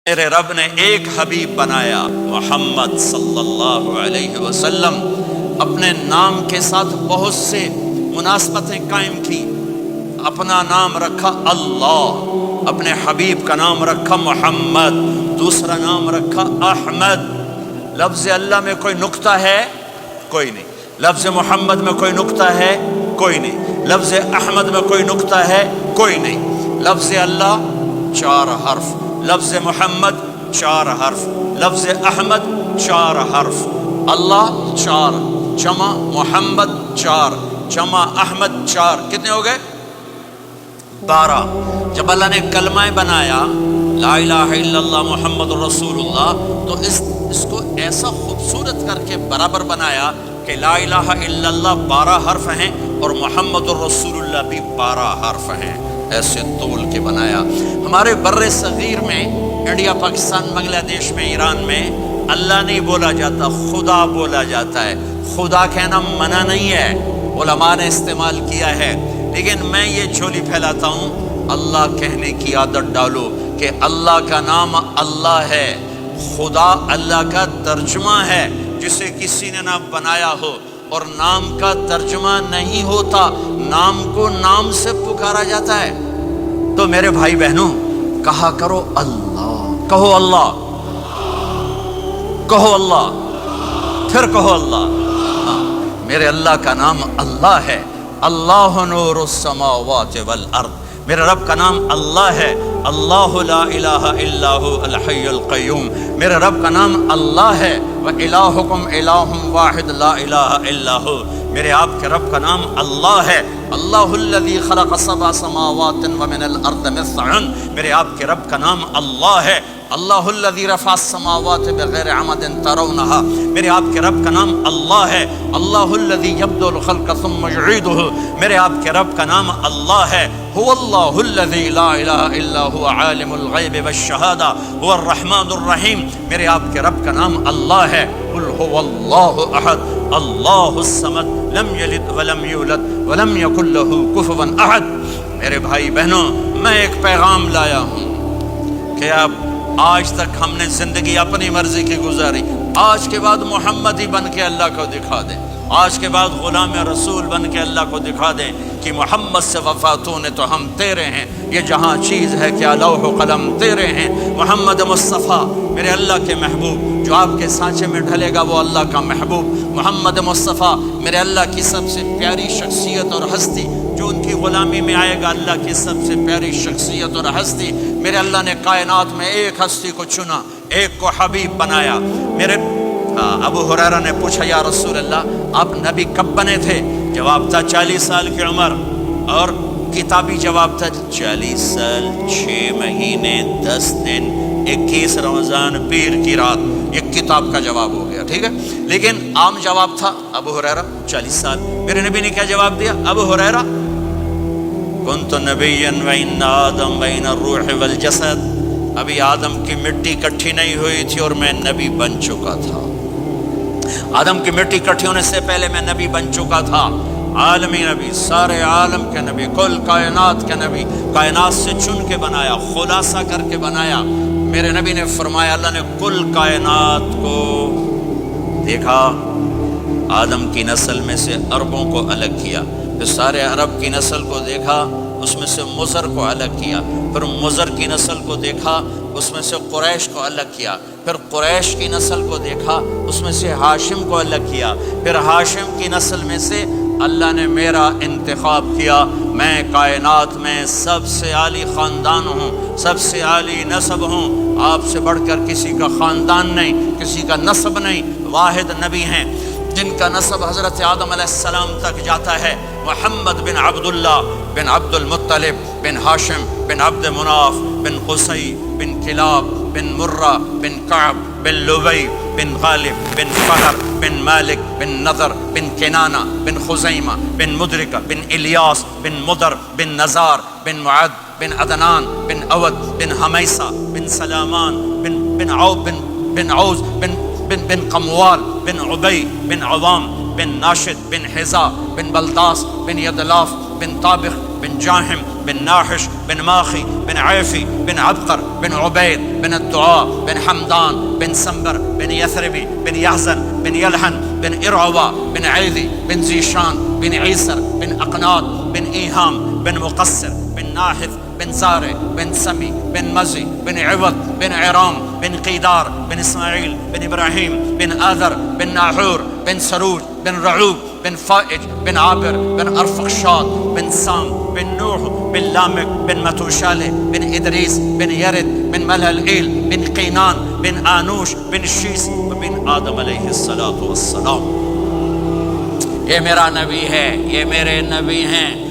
میرے رب نے ایک حبیب بنایا محمد صلی اللہ علیہ وسلم، اپنے نام کے ساتھ بہت سے مناسبتیں قائم کی۔ اپنا نام رکھا اللہ، اپنے حبیب کا نام رکھا محمد، دوسرا نام رکھا احمد۔ لفظ اللہ میں کوئی نقطہ ہے؟ کوئی نہیں۔ لفظ محمد میں کوئی نقطہ ہے؟ کوئی نہیں۔ لفظ احمد میں کوئی نقطہ ہے؟ کوئی نہیں۔ لفظ اللہ 4 حرف، لفظ محمد 4 حرف، لفظ احمد 4 حرف، اللہ 4 جمع محمد 4 جمع احمد 4، کتنے ہو گئے؟ 12۔ جب اللہ نے کلمہ بنایا لا الہ الا اللہ محمد الرسول اللہ، تو اس کو ایسا خوبصورت کر کے برابر بنایا کہ لا الہ الا اللہ 12 حرف ہیں اور محمد الرسول اللہ بھی 12 حرف ہیں، ایسے تول کے بنایا۔ ہمارے بر صغیر میں، انڈیا، پاکستان، بنگلہ دیش میں، ایران میں اللہ نہیں بولا جاتا، خدا بولا جاتا ہے۔ خدا کہنا منع نہیں ہے، علماء نے استعمال کیا ہے، لیکن میں یہ جھولی پھیلاتا ہوں، اللہ کہنے کی عادت ڈالو کہ اللہ کا نام اللہ ہے، خدا اللہ کا ترجمہ ہے جسے کسی نے نہ بنایا ہو، اور نام کا ترجمہ نہیں ہوتا، نام کو نام سے پکارا جاتا ہے۔ تو میرے بھائی بہنوں، کہا کرو اللہ، کہو اللہ، کہو اللہ، پھر کہو اللہ۔ میرے اللہ کا نام اللہ ہے، اللہ نور السماوات والارض۔ میرے رب کا نام اللہ ہے، اللہ لا الہ الا هو الحی القیوم۔ میرے رب کا نام اللہ ہے، وَإِلَٰهُكُمْ إِلَٰهٌ وَاحِدٌ لَا إِلَٰهَ إِلَّا هُوَ۔ میرے آپ کے رب کا نام اللہ ہے، اللہ الذی خلق 7 سماوات ومن الارض مثلهن۔ میرے آپ کے رب کا نام اللہ ہے، اللہ الذی رفع السماوات بغیر عمد ترونها۔ میرے آپ کے رب کا نام اللہ ہے، اللہ الذی یبدأ الخلق ثم یعیدہ۔ میرے آپ کے رب کا نام اللہ ہے، هو اللہ الذی لا الہ الا هو عالم الغیب والشہادہ هو الرحمن الرحیم۔ میرے آپ کے رب کا نام اللہ ہے، قل هو اللہ احد اللہ الصمد لم یلد ولم یولد ولم یکن له کفوا احد۔ میرے بھائی بہنوں، میں ایک پیغام لایا ہوں کہ اب آج تک ہم نے زندگی اپنی مرضی کی گزاری، آج کے بعد محمدی بن کے اللہ کو دکھا دیں، آج کے بعد غلام رسول بن کے اللہ کو دکھا دیں کہ محمد سے وفاتوں نے تو ہم تیرے ہیں، یہ جہاں چیز ہے کیا لوح و قلم تیرے ہیں۔ محمد مصطفیٰ میرے اللہ کے محبوب، جو آپ کے سانچے میں ڈھلے گا وہ اللہ کا محبوب۔ محمد مصطفیٰ میرے اللہ کی سب سے پیاری شخصیت اور ہستی، جو ان کی غلامی میں آئے گا اللہ کی سب سے پیاری شخصیت اور ہستی۔ میرے اللہ نے کائنات میں ایک ہستی کو چنا، ایک کو حبیب بنایا۔ میرے ابو ہریرہ نے پوچھا یا رسول اللہ آپ نبی کب بنے تھے؟ جواب تھا 40 سال کی عمر، اور کتابی جواب تھا 40 سال 6 مہینے 10 دن 21 رمضان پیر کی رات۔ یہ کتاب کا جواب ہو گیا، ٹھیک ہے، لیکن عام جواب تھا ابو ہریرہ 40 سال۔ میرے نبی نے کیا جواب دیا؟ ابو ہریرہ کنت نبیا وان آدم بین الروح والجسد، ابھی آدم کی مٹی اکٹھی نہیں ہوئی تھی اور میں نبی بن چکا تھا۔ آدم کی مٹی اکٹھی ہونے سے پہلے میں نبی بن چکا تھا، عالمی نبی، سارے عالم کے نبی، کل کائنات کے نبی، کائنات سے چن کے بنایا، خلاصہ کر کے بنایا۔ میرے نبی نے فرمایا اللہ نے کل کائنات کو دیکھا، آدم کی نسل میں سے عربوں کو الگ کیا، پھر سارے عرب کی نسل کو دیکھا، اس میں سے مضر کو الگ کیا، پھر مضر کی نسل کو دیکھا، اس میں سے قریش کو الگ کیا، پھر قریش کی نسل کو دیکھا، اس میں سے ہاشم کو الگ کیا، پھر ہاشم کی نسل میں سے اللہ نے میرا انتخاب کیا۔ میں کائنات میں سب سے عالی خاندان ہوں، سب سے عالی نسب ہوں، آپ سے بڑھ کر کسی کا خاندان نہیں، کسی کا نسب نہیں، واحد نبی ہیں جن کا نسب حضرت آدم علیہ السلام تک جاتا ہے، محمد بن عبداللہ بن عبد المطلب بن ہاشم بن عبد مناف بن قصی بن کلاب بن مرہ بن کعب بن لبی بن غالب بن فہر بن مالک بن نضر بن کنانہ بن خزیمہ بن مدرکہ بن الیاس بن مدر بن نزار بن معد بن عدنان بن اود بن حمیسہ بن سلامان بن عوف بن عوز بن قموال بن عبی بن عوام بن ناشد بن حزا بن بلداس بن یدلاف بن طابخ بن جاہم بن ناحش بن ماخي بن عيفي بن عبقر بن عبيد بن الدعاء بن حمدان بن سنبر بن يثربي بن يحزن بن يلحن بن إرعوى بن عيذي بن زيشان بن عيسر بن أقناط بن إيهام بن مقصر بن ناحث بن زارع بن سمي بن مزي بن عوض بن عرام بن قيدار بن إسماعيل بن إبراهيم بن آذر بن ناحور بن سروج بن رعوب بن فائج بن عابر بن أرفخشاد بن سام بن نوح بن لامك بن متوشالة بن إدريس بن يرد بن ملهلئيل بن قينان بن آنوش بن شیس بن آدم علیہ الصلوۃ والسلام۔ یہ میرا نبی ہے، یہ میرے نبی ہیں۔